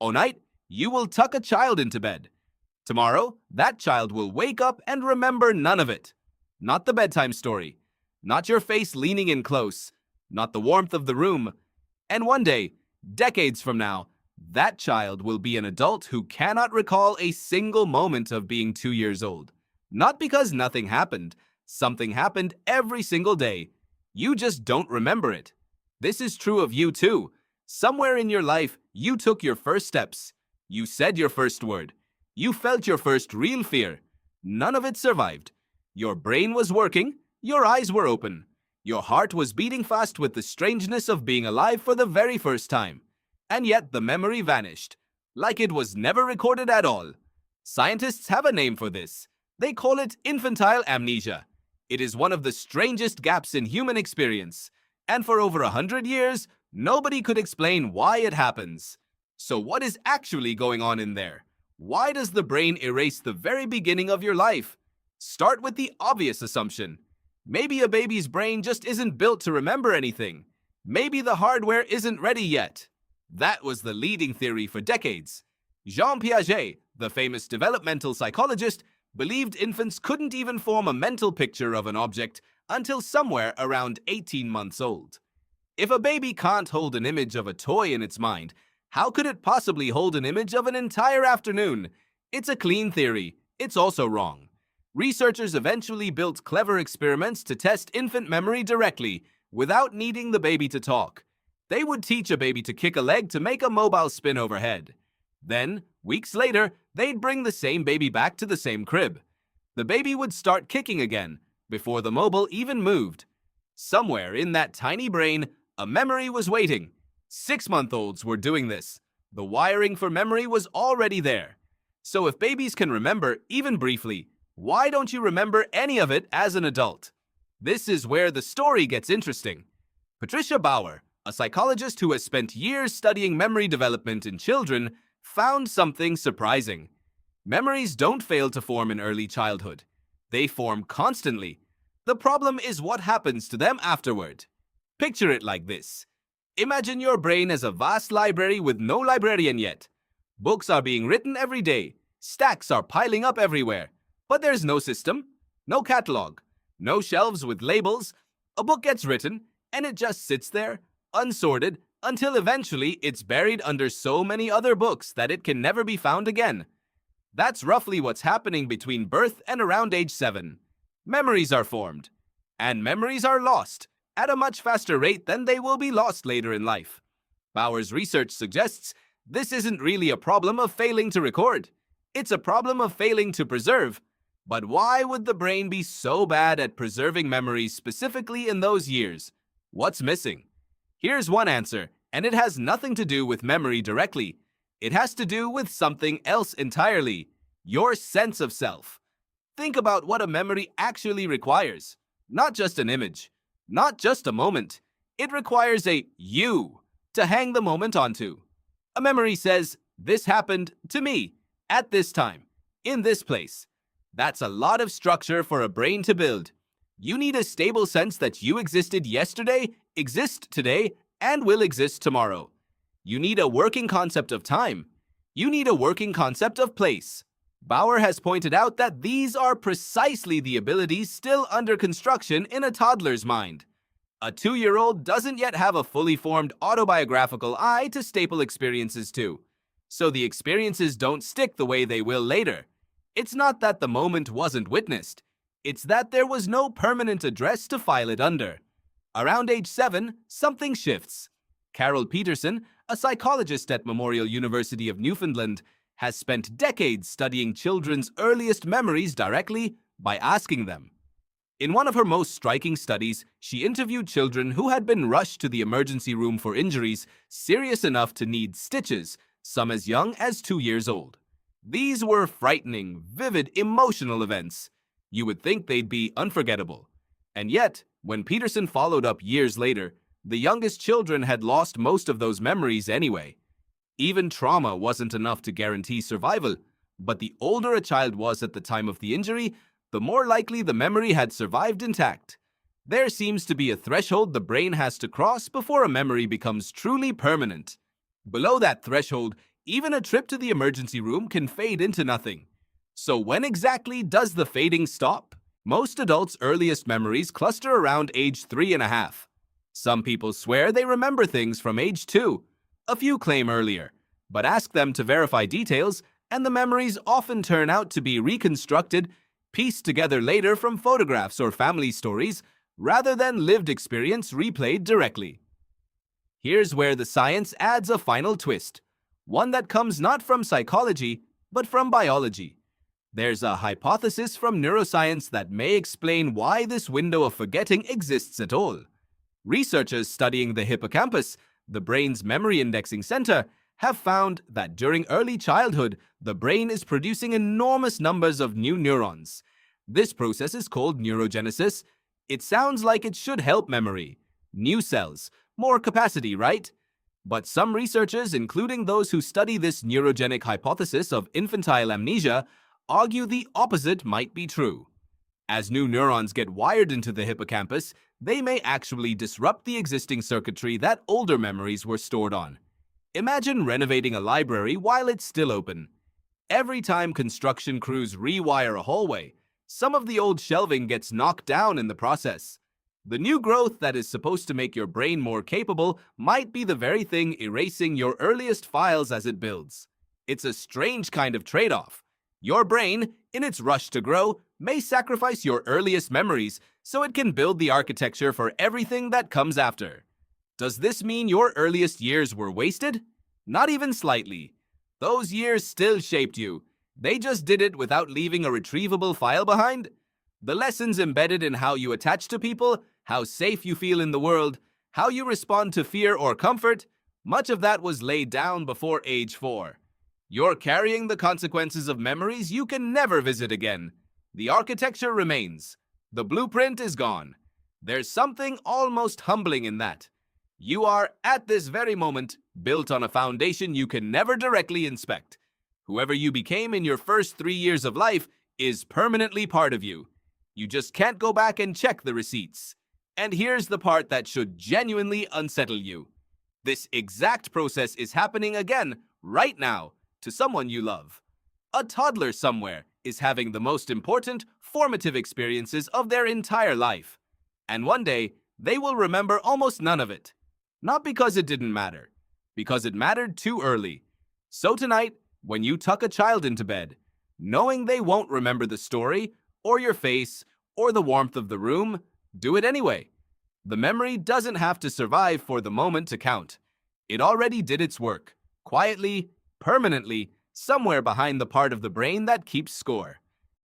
O'night, you will tuck a child into bed. Tomorrow, that child will wake up and remember none of it. Not the bedtime story, not your face leaning in close, not the warmth of the room. And one day, decades from now, that child will be an adult who cannot recall a single moment of being 2 years old. Not because nothing happened. Something happened every single day. You just don't remember it. This is true of you too. Somewhere in your life, you took your first steps. You said your first word. You felt your first real fear. None of it survived. Your brain was working. Your eyes were open. Your heart was beating fast with the strangeness of being alive for the very first time. And yet the memory vanished, like it was never recorded at all. Scientists have a name for this. They call it infantile amnesia. It is one of the strangest gaps in human experience. And for over 100 years, nobody could explain why it happens. So what is actually going on in there? Why does the brain erase the very beginning of your life? Start with the obvious assumption. Maybe a baby's brain just isn't built to remember anything. Maybe the hardware isn't ready yet. That was the leading theory for decades. Jean Piaget, the famous developmental psychologist, believed infants couldn't even form a mental picture of an object until somewhere around 18 months old. If a baby can't hold an image of a toy in its mind, how could it possibly hold an image of an entire afternoon? It's a clean theory. It's also wrong. Researchers eventually built clever experiments to test infant memory directly, without needing the baby to talk. They would teach a baby to kick a leg to make a mobile spin overhead. Then, weeks later, they'd bring the same baby back to the same crib. The baby would start kicking again, before the mobile even moved. Somewhere in that tiny brain, a memory was waiting. 6-month-olds were doing this. The wiring for memory was already there. So if babies can remember, even briefly, why don't you remember any of it as an adult? This is where the story gets interesting. Patricia Bauer, a psychologist who has spent years studying memory development in children, found something surprising. Memories don't fail to form in early childhood. They form constantly. The problem is what happens to them afterward. Picture it like this. Imagine your brain as a vast library with no librarian yet. Books are being written every day. Stacks are piling up everywhere. But there's no system, no catalog, no shelves with labels. A book gets written, and it just sits there, unsorted, until eventually it's buried under so many other books that it can never be found again. That's roughly what's happening between birth and around age 7. Memories are formed, and memories are lost at a much faster rate than they will be lost later in life. Bauer's research suggests this isn't really a problem of failing to record. It's a problem of failing to preserve. But why would the brain be so bad at preserving memories specifically in those years? What's missing? Here's one answer, and it has nothing to do with memory directly. It has to do with something else entirely: your sense of self. Think about what a memory actually requires. Not just an image, not just a moment. It requires a you to hang the moment onto. A memory says, "This happened to me, at this time, in this place." That's a lot of structure for a brain to build. You need a stable sense that you existed yesterday, exist today, and will exist tomorrow. You need a working concept of time. You need a working concept of place. Bauer has pointed out that these are precisely the abilities still under construction in a toddler's mind. A 2-year-old doesn't yet have a fully formed autobiographical I to staple experiences to. So the experiences don't stick the way they will later. It's not that the moment wasn't witnessed. It's that there was no permanent address to file it under. Around age 7, something shifts. Carol Peterson, a psychologist at Memorial University of Newfoundland, has spent decades studying children's earliest memories directly by asking them. In one of her most striking studies, she interviewed children who had been rushed to the emergency room for injuries serious enough to need stitches, some as young as 2 years old. These were frightening, vivid, emotional events. You would think they'd be unforgettable. And yet, when Peterson followed up years later, the youngest children had lost most of those memories anyway. Even trauma wasn't enough to guarantee survival, but the older a child was at the time of the injury, the more likely the memory had survived intact. There seems to be a threshold the brain has to cross before a memory becomes truly permanent. Below that threshold, Even a trip to the emergency room can fade into nothing. So when exactly does the fading stop? Most adults' earliest memories cluster around age 3.5. Some people swear they remember things from age 2. A few claim earlier, but ask them to verify details, and the memories often turn out to be reconstructed, pieced together later from photographs or family stories, rather than lived experience replayed directly. Here's where the science adds a final twist, one that comes not from psychology, but from biology. There's a hypothesis from neuroscience that may explain why this window of forgetting exists at all. Researchers studying the hippocampus, the brain's memory indexing center, have found that during early childhood, the brain is producing enormous numbers of new neurons. This process is called neurogenesis. It sounds like it should help memory. New cells, more capacity, right? But some researchers, including those who study this neurogenic hypothesis of infantile amnesia, argue the opposite might be true. As new neurons get wired into the hippocampus, they may actually disrupt the existing circuitry that older memories were stored on. Imagine renovating a library while it's still open. Every time construction crews rewire a hallway, some of the old shelving gets knocked down in the process. The new growth that is supposed to make your brain more capable might be the very thing erasing your earliest files as it builds. It's a strange kind of trade-off. Your brain, in its rush to grow, may sacrifice your earliest memories so it can build the architecture for everything that comes after. Does this mean your earliest years were wasted? Not even slightly. Those years still shaped you. They just did it without leaving a retrievable file behind. The lessons embedded in how you attach to people, how safe you feel in the world, how you respond to fear or comfort, much of that was laid down before age 4. You're carrying the consequences of memories you can never visit again. The architecture remains. The blueprint is gone. There's something almost humbling in that. You are, at this very moment, built on a foundation you can never directly inspect. Whoever you became in your first 3 years of life is permanently part of you. You just can't go back and check the receipts. And here's the part that should genuinely unsettle you. This exact process is happening again, right now, to someone you love. A toddler somewhere is having the most important, formative experiences of their entire life. And one day, they will remember almost none of it. Not because it didn't matter, because it mattered too early. So tonight, when you tuck a child into bed, knowing they won't remember the story, or your face, or the warmth of the room, do it anyway. The memory doesn't have to survive for the moment to count. It already did its work, quietly, permanently, somewhere behind the part of the brain that keeps score.